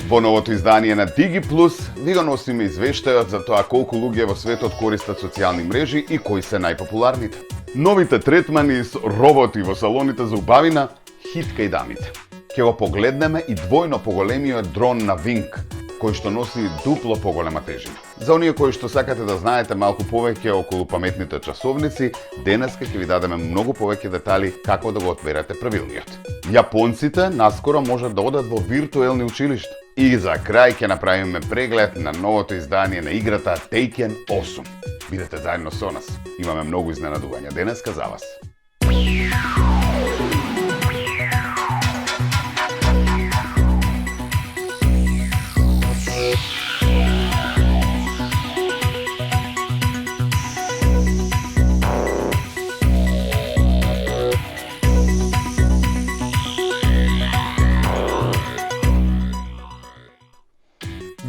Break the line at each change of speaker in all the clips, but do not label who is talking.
Во новото издание на DigiPlus ви го носиме извештајот за тоа колку луѓе во светот користат социјални мрежи и кои се најпопуларните. Новите третмани с роботи во салоните за убавина хитка и дамите. Ќе го погледнеме и двојно поголемиот дрон на Wing, кој што носи дупло поголема тежина. За оние кои што сакате да знаете малку повеќе околу паметните часовници, денеска ќе ви дадеме многу повеќе детали како да го одберете правилниот. Јапонците наскоро можат да одат во виртуелни училишта. И за крај ќе направиме преглед на новото издание на играта Taken 8. Бидете заедно со нас. Имаме многу изненадувања денеска за вас.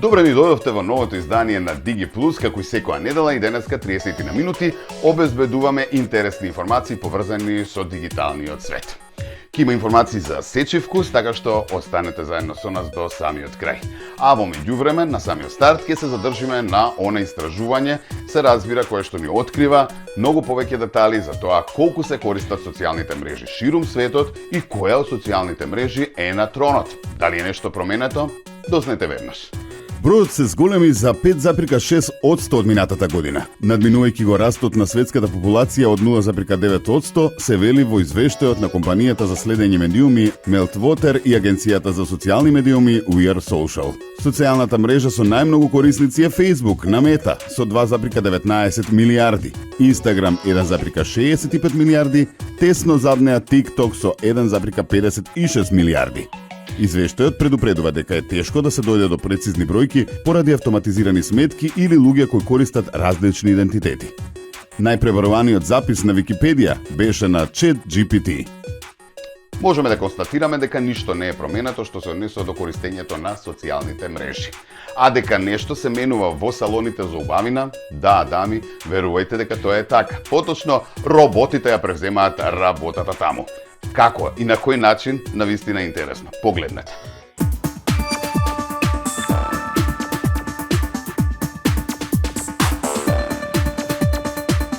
Добре ни дојдовте во новото издание на DigiPlus, како и секоја недела и денеска 30 на минути обезбедуваме интересни информации поврзани со дигиталниот свет. Ке има информации за сечи вкус, така што останете заедно со нас до самиот крај. А во меѓувреме, на самиот старт ќе се задржиме на она истражување, се разбира, кое што ни открива многу повеќе детали за тоа колку се користат социјалните мрежи ширум светот и која од социјалните мрежи е на тронот. Дали е нешто променето? Дознайте веднаш.
Бројот се зголеми за 5,6% од минатата година. Надминувајќи го растот на светската популација од 0,9%, се вели во извештајот на компанијата за следење медиуми Meltwater и агенцијата за социјални медиуми We Are Social. Социјалната мрежа со најмногу корисници е Facebook на Мета со 2,19 милиарди, Instagram 1,65 милиарди, тесно зад неа TikTok со 1,56 милиарди. Извештајот предупредува дека е тешко да се дојде до прецизни бројки поради автоматизирани сметки или луѓе кои користат различни идентитети. Најпребаруваниот запис на Википедија беше на ChatGPT.
Можеме да констатираме дека ништо не е променето што се однесува до користењето на социјалните мрежи. А дека нешто се менува во салоните за убавина, да, дами, верувајте дека тоа е така. Поточно, роботите ја превземаат работата таму. Како и на кој начин, навистина интересно. Погледнете.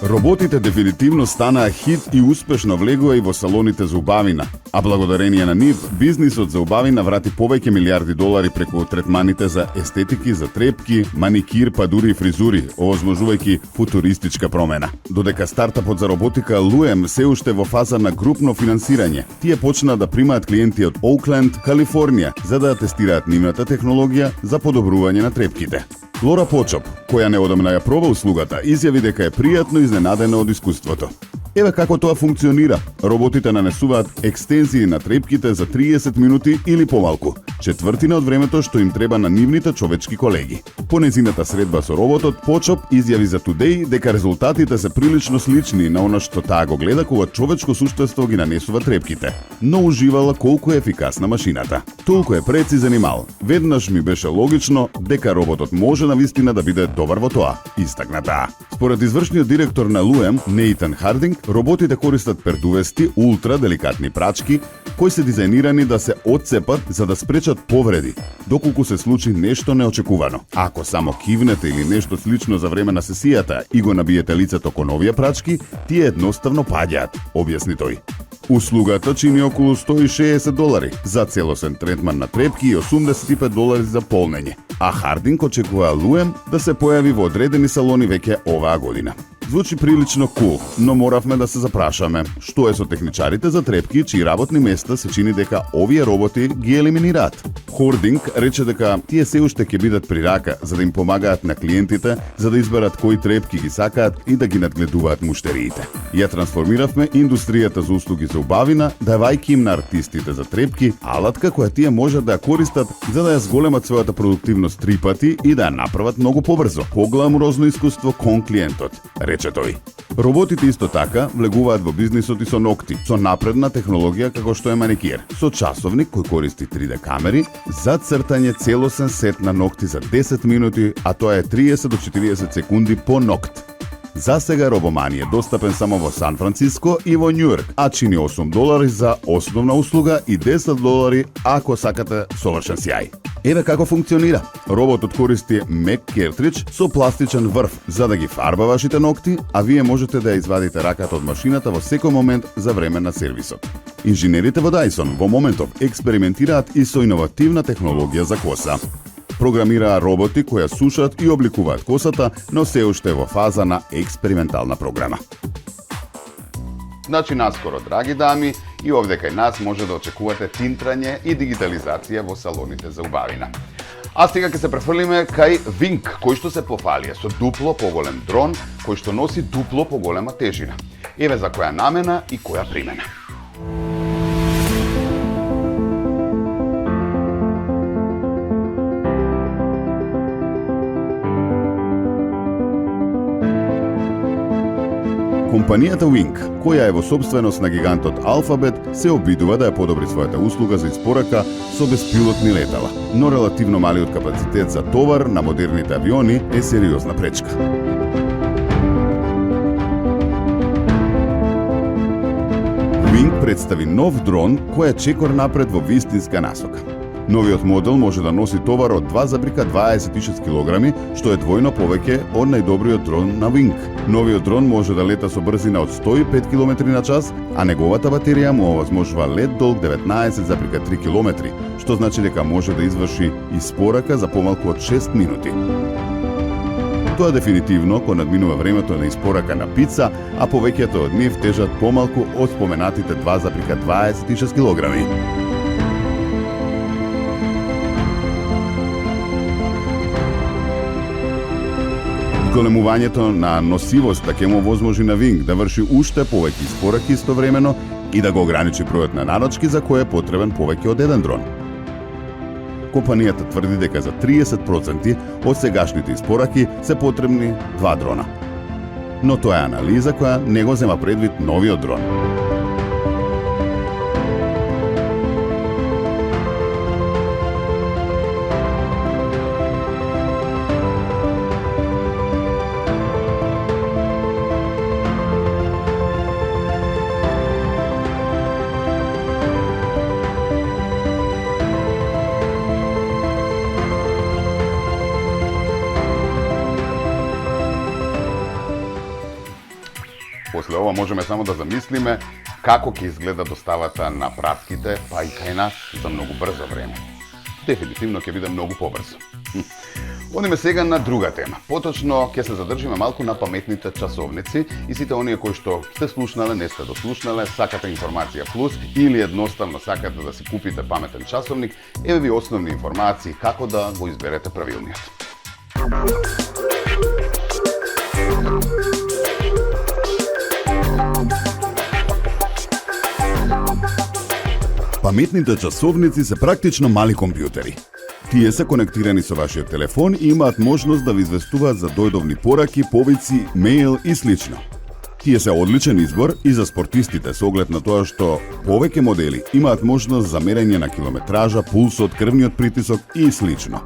Роботите дефинитивно станаа хит и успешно влегува и во салоните за убавина, а благодарение на нив, бизнисот за убавина врати повеќе милиарди долари преку третманите за естетики, за трепки, маникир, па дури и фризури, овозможувајќи футуристичка промена. Додека стартапот за роботика Luem се уште во фаза на групно финансирање, тие почнаа да примаат клиенти од Оукленд, Калифорнија, за да тестираат нивната технологија за подобрување на трепките. Лора Почоп, која неодамна ја проба услугата, изјави дека е пријатно изненадена од искуството. Еве како тоа функционира. Роботите нанесуваат екстензии на трепките за 30 минути или помалку, четвртина од времето што им треба на нивните човечки колеги. По незината средба со роботот, Почоп изјави за Today дека резултатите се прилично слични на она што таа го гледа кога човечко суштество ги нанесува трепките, но уживала колку е ефикасна машината. Толку е прецизен и мал. Веднаш ми беше логично дека роботот може навистина да биде добар во тоа, истакна таа. Според извршниот директор на Luem, Нейтан Хардинг, роботите користат пердувести, ултра деликатни прачки, кои се дизајнирани да се отцепат за да спречат повреди, доколку се случи нешто неочекувано. Ако само кивнете или нешто слично за време на сесијата и го набиете лицето кон овие прачки, тие едноставно паѓаат, објасни тој. Услугата чини околу $160 за целосен третман на трепки и $85 за полнење, а Хардинг очекува Luem да се појави во одредени салони веќе оваа година. Звучи прилично кул, но моравме да се запрашаме што е со техничарите за трепки чии работни места се чини дека овие роботи ги елиминираат. Хординг рече дека тие се уште ќе бидат при рака за да им помагаат на клиентите за да изберат кои трепки ги сакаат и да ги надгледуваат муштериите. Ја трансформиравме индустријата за услуги за убавина, давајќи им на артистите за трепки алатка која тие можат да ја користат за да ја зголемат својата продуктивност 3 пати и да ја направат многу побрзо, погламурозно искуство кон клиентот, рече тој. Роботите исто така влегуваат во бизнисот и со ногти, со напредна технологија како што е маникир, со часовник кој користи 3D камери за цртање целосен сет на ногти за 10 минути, а тоа е 30 до 40 секунди по ногт. За сега Робомани е достапен само во Сан Франциско и во Њујорк, а чини $8 за основна услуга и $10 ако сакате совршен сјај. Еве како функционира. Роботот користи мек кертридж со пластичен врв за да ги фарба вашите ногти, а вие можете да ја извадите раката од машината во секој момент за време на сервисот. Инженерите во Dyson во моментов експериментираат и со иновативна технологија за коса. Програмираа роботи кои ја сушат и обликуваат косата, но се уште во фаза на експериментална програма.
Значи, наскоро, драги дами, и овде кај нас може да очекувате тинтрање и дигитализација во салоните за убавина. А сега ќе се префрлиме кај Wink, кој што се пофалија со дупло поголем дрон, кој што носи дупло поголема тежина. Еве за која намена и која примена.
Компанијата Wink, која е во собственост на гигантот Alphabet, се обидува да ја подобри својата услуга за испорака со беспилотни летала, но релативно малиот капацитет за товар на модерните авиони е сериозна пречка. Wink представи нов дрон кој е чекор напред во вистинска насока. Новиот модел може да носи товар од 2,26 кг, што е двојно повеќе од најдобриот дрон на Wink. Новиот дрон може да лета со брзина од 105 км/ч, а неговата батерија му овозможува лет долг 19,3 км, што значи дека може да изврши испорака за помалку од 6 минути. Тоа дефинитивно го надминува времето на испорака на пица, а повеќето од нив тежат помалку од споменатите 2,26 кг. Големувањето на носивоста ќе му овозможи на Wink да врши уште повеќе испораки истовремено и да го ограничи бројот на нарочки за кој е потребен повеќе од еден дрон. Компанијата тврди дека за 30% од сегашните испораки се потребни 2 дрона. Но тоа е анализа која не го зема предвид новиот дрон.
После ова можеме само да замислиме како ќе изгледа доставата на пратките, па и кај нас за многу брзо време. Дефинитивно ќе биде многу побрзо. Одиме сега на друга тема. Поточно ќе се задржиме малку на паметните часовници и сите оние кои што сте слушнале, не сте дослушнале, сакате информација плюс или едноставно сакате да си купите паметен часовник, еве ви основни информации како да го изберете правилниот.
Паметните часовници се практично мали компјутери. Тие се конектирани со вашиот телефон и имаат можност да ви известуваат за дојдовни пораки, повици, мејл и слично. Тие се одличен избор и за спортистите со оглед на тоа што повеќе модели имаат можност за мерење на километража, пулсот, крвниот притисок и слично.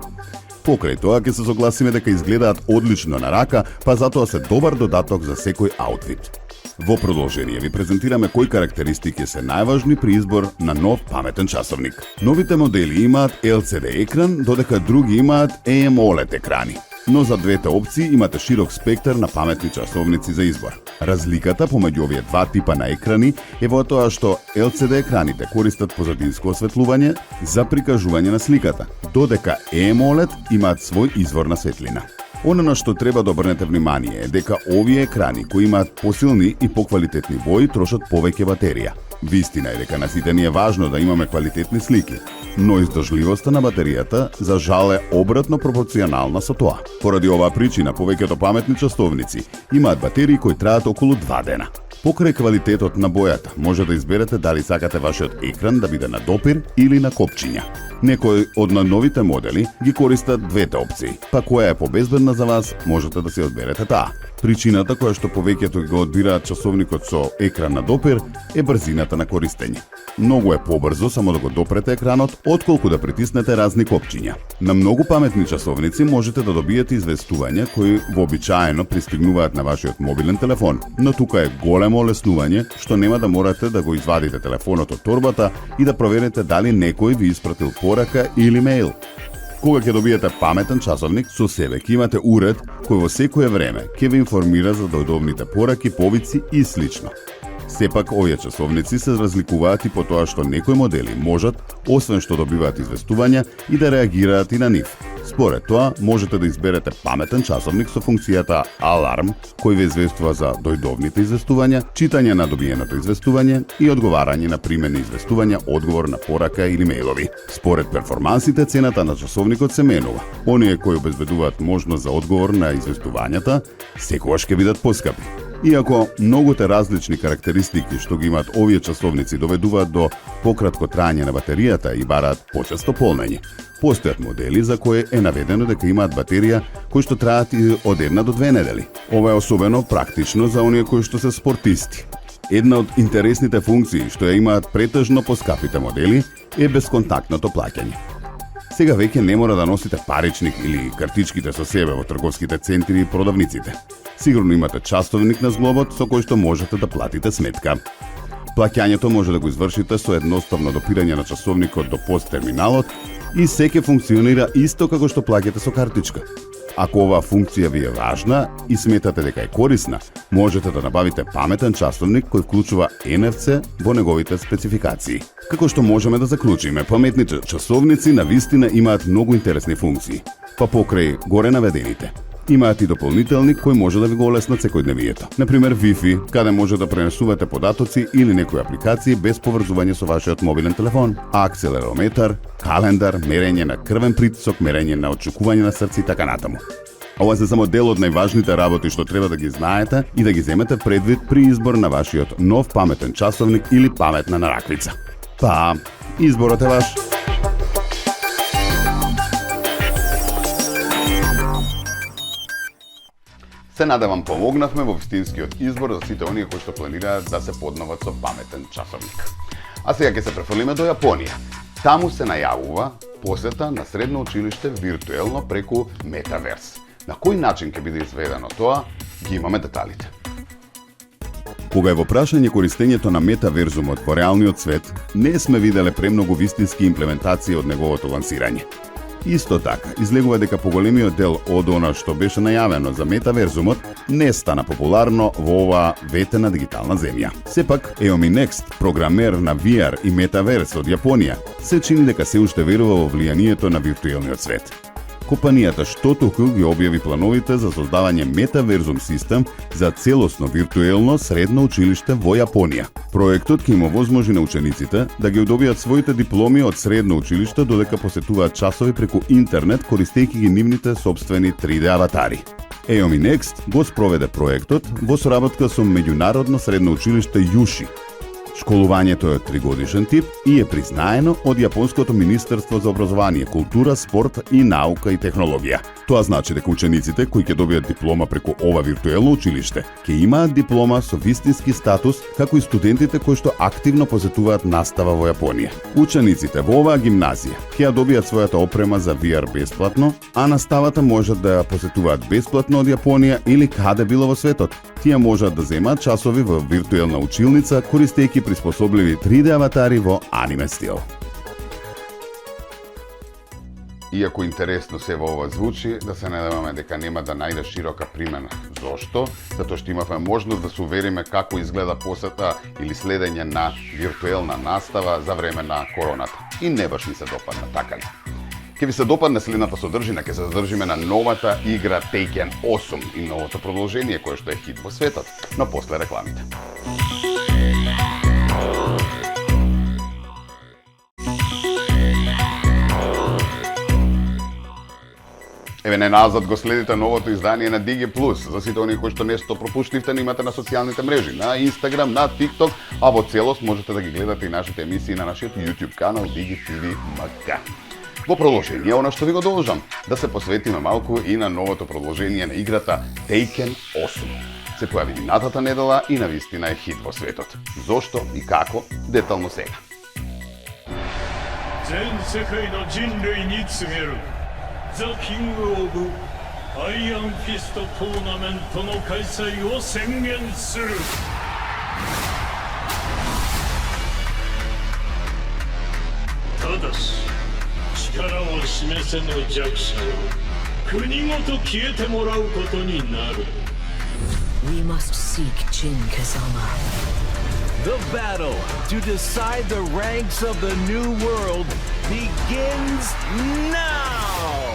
Покрај тоа ќе се согласиме дека изгледаат одлично на рака, па затоа се добар додаток за секој аутфит. Во продолжение ви презентираме кои карактеристики се најважни при избор на нов паметен часовник. Новите модели имаат LCD екран, додека други имаат AMOLED екрани. Но за двете опции имате широк спектар на паметни часовници за избор. Разликата помеѓу овие два типа на екрани е во тоа што LCD екраните користат позадинско осветлување за прикажување на сликата, додека AMOLED имаат свој извор на светлина. Оно на што треба да обрнете внимание е дека овие екрани кои имаат посилни и поквалитетни бои трошат повеќе батерија. Вистина е дека на сите ни е важно да имаме квалитетни слики, но издржливоста на батеријата за жал е обратно пропорционална со тоа. Поради оваа причина повеќето паметни часовници имаат батерии кои траат околу 2 дена. Покрај квалитетот на бојата, може да изберете дали сакате вашиот екран да биде на допир или на копчиња. Некои од новите модели ги користат двете опции, па која е побезбедна за вас, можете да се одберете таа. Причината која што повеќето го одбираат часовникот со екран на допир е брзината на користење. Многу е побрзо само да го допрете екранот, отколку да притиснете разни копчиња. На многу паметни часовници можете да добиете известувања кои вообичаено пристигнуваат на вашиот мобилен телефон, но тука е големо олеснување што нема да морате да го извадите телефонот од торбата и да проверите дали некој ви испратил порака или мејл. Кога ќе добиете паметен часовник, со себе ќе имате уред кој во секое време ќе ве информира за дојдовните пораки, повици и слично. Сепак, овие часовници се разликуваат и по тоа што некои модели можат, освен што добиваат известувања, и да реагираат и на нив. Според тоа, можете да изберете паметен часовник со функцијата аларм, кој ве известува за дојдовните известувања, читање на добиеното известување и одговарање на примени известувања, одговор на порака или мејлови. Според перформансите, цената на часовникот се менува. Оние кои обезбедуваат можност за одговор на известувањата, секогаш ќе бидат поскапи. Иако многуте различни карактеристики што ги имаат овие часовници доведуваат до пократко траење на батеријата и бараат почесто полнење. Постојат модели за кои е наведено дека имаат батерија кои што траат и од 1 до 2 недели. Ова е особено практично за оние кои што се спортисти. Една од интересните функции што ја имаат претежно поскапите модели е безконтактното плаќање. Сега веќе не мора да носите паричник или картичките со себе во трговските центри и продавниците. Сигурно имате часовник на зглобот со кој што можете да платите сметка. Плаќањето може да го извршите со едноставно допирање на часовникот до пост терминалот и се ќе функционира исто како што плаќате со картичка. Ако оваа функција ви е важна и сметате дека е корисна, можете да набавите паметен часовник кој вклучува NFC во неговите спецификации. Како што можеме да заклучиме, паметните часовници навистина имаат многу интересни функции, па покрај горе наведените. Имаат и дополнителни кои може да ви го олеснат секојдневието. Например, Wi-Fi, каде може да пренесувате податоци или некои апликации без поврзување со вашиот мобилен телефон, акселерометар, календар, мерење на крвен притисок, мерење на отчукување на срце и така натаму. Ова се само дел од најважните работи што треба да ги знаете и да ги земете предвид при избор на вашиот нов паметен часовник или паметна нараквица. Па, изборот е ваш.
Се надевам помогнавме во вистинскиот избор за сите оние кои што планираат да се подноват со паметен часовник. А сега ќе се префрлиме до Јапонија. Таму се најавува посета на средно училиште виртуелно преку Метаверс. На кој начин ќе биде изведено тоа, ги имаме деталите.
Кога е во прашање користењето на метаверзумот во реалниот свет, не сме виделе премногу вистински имплементации од неговото лансирање. Исто така, излегува дека поголемиот дел од она што беше најавено за метаверзумот не стана популарно во оваа ветена дигитална земја. Сепак, Eomi Next, програмер на VR и метаверс од Јапонија, се чини дека се уште верува во влијанието на виртуелниот свет. Компанијата Shotoku ги објави плановите за создавање метаверзум систем за целосно виртуелно средно училиште во Јапонија. Проектот ќе им овозможи на учениците да ги добијат своите дипломи од средно училиште додека посетуваат часови преку интернет користејќи ги нивните собствени 3D аватари. Eomi Next го спроведе проектот во соработка со меѓународно средно училиште Юши. Школувањето е од 3-годишен тип и е признаено од Јапонското Министерство за образование, култура, спорт и наука и технологија. Тоа значи дека учениците кои ќе добијат диплома преку ова виртуелно училиште ќе имаат диплома со вистински статус, како и студентите кои што активно посетуваат настава во Јапонија. Учениците во оваа гимназија ќе ја добијат својата опрема за VR бесплатно, а наставата можат да ја посетуваат бесплатно од Јапонија или каде било во светот. Тие можат да земаат часови во виртуелна училница користејќи приспособливи 3D аватари во аниме стил.
Иако интересно се во ова звучи, да се надеваме дека нема да најде широка примена. Зошто? Затоа што имавме можност да се увериме како изгледа посета или следење на виртуелна настава за време на короната. И не баш ми се допадна, така ли? Ке ви се допадне следната содржина, ке се задржиме на новата игра Taken 8 и новото продолжение кое што е хит во светот, но после рекламите. Еве неназад го следите новото издание на Digi+. За сите оние кои што нешто пропуштивте, имате на социјалните мрежи, на Instagram, на TikTok, а во целост можете да ги гледате и нашите емисии на нашиот YouTube канал Digi TV MK. Во продолжение, она што ви го должам, да се посветиме малку и на новото продолжение на играта Taken 8. Се појави минатата недела и навистина е хит во светот. Зошто и како? Детално сега.
全世界の人類に告げるザ・キング・オブ・アイアンフィストトーナメントの開催を宣言する。ただし地力を示せぬ弱者を国ごと消えてもらうことになる。
We must seek Jin Kazama.
The battle to decide the ranks of the new world begins now!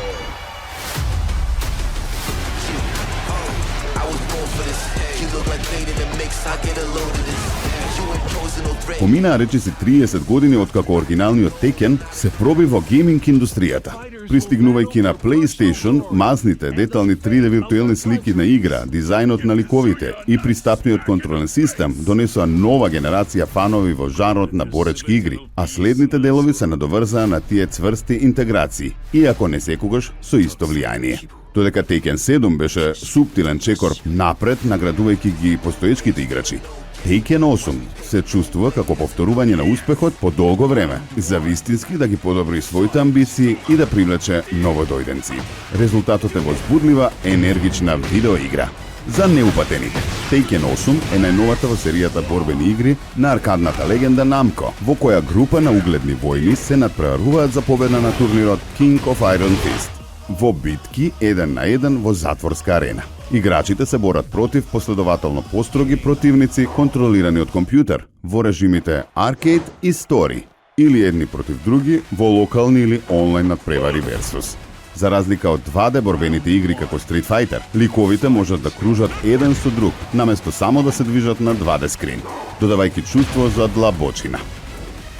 I was born for this. You look like bait in the mix, I get a load of this. You ain't posing no threat.
Помина речиси 30 години откако оригиналниот Tekken се проби во гейминг индустријата. Пристигнувајќи на PlayStation, мазните, детални 3D виртуелни слики на игра, дизајнот на ликовите и пристапниот контролен систем донесоа нова генерација фанови во жанрот на боречки игри, а следните делови се надоврзаа на тие цврсти интеграции, иако не секогаш со исто влијание. Додека Tekken 7 беше суптилен чекор напред, наградувајќи ги постоечките играчи, Tekken 8 се чувствува како повторување на успехот по долго време, за вистински да ги подобри своите амбиции и да привлече новодојденци. Резултатот е возбудлива, енергична видеоигра. За неупатените, Tekken 8 е најновата во серијата борбени игри на аркадната легенда Namco, во која група на угледни војни се надпреваруваат за победа на турнирот King of Iron Fist во битки 1 на 1 во затворска арена. Играчите се борат против последователно построги противници контролирани од компјутер во режимите Arcade и Story, или едни против други во локални или онлайн надпревари versus. За разлика од 2D борбените игри како Street Fighter, ликовите можат да кружат еден со друг, наместо само да се движат на 2D скрин, додавајќи чувство за длабочина.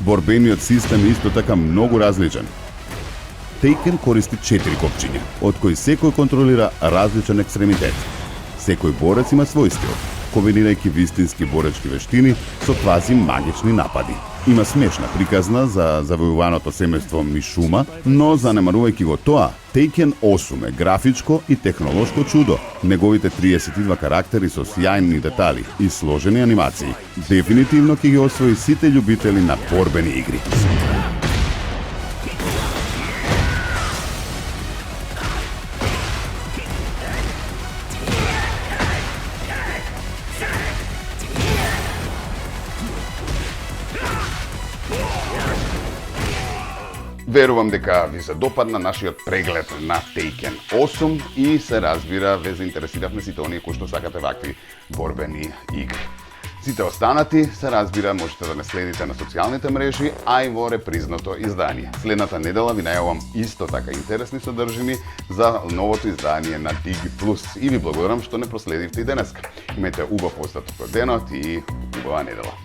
Борбениот систем е исто така многу различен. Tekken користи 4 копчиња, од кои секој контролира различен екстремитет. Секој борец има свој стил, комбинирајќи вистински боречки вештини со квази магични напади. Има смешна приказна за завојуваното семејство Мишума, но занемарувајќи го тоа, Tekken 8 е графичко и технолошко чудо. Неговите 32 карактери со сјајни детали и сложени анимации дефинитивно ќе ги освои сите љубители на борбени игри.
Верувам дека ви се допадна нашиот преглед на Tekken 8 и се разбира ве заинтересиравме сите оние кои што сакате вакви борбени игри. Сите останати се разбира можете да ме следите на социјалните мрежи, а и во репризното издание. Следната недела ви најавам исто така интересни содржини за новото издание на Digi+ и ви благодарам што не проследивте и денеска. Имете убав остаток од денот и убава недела.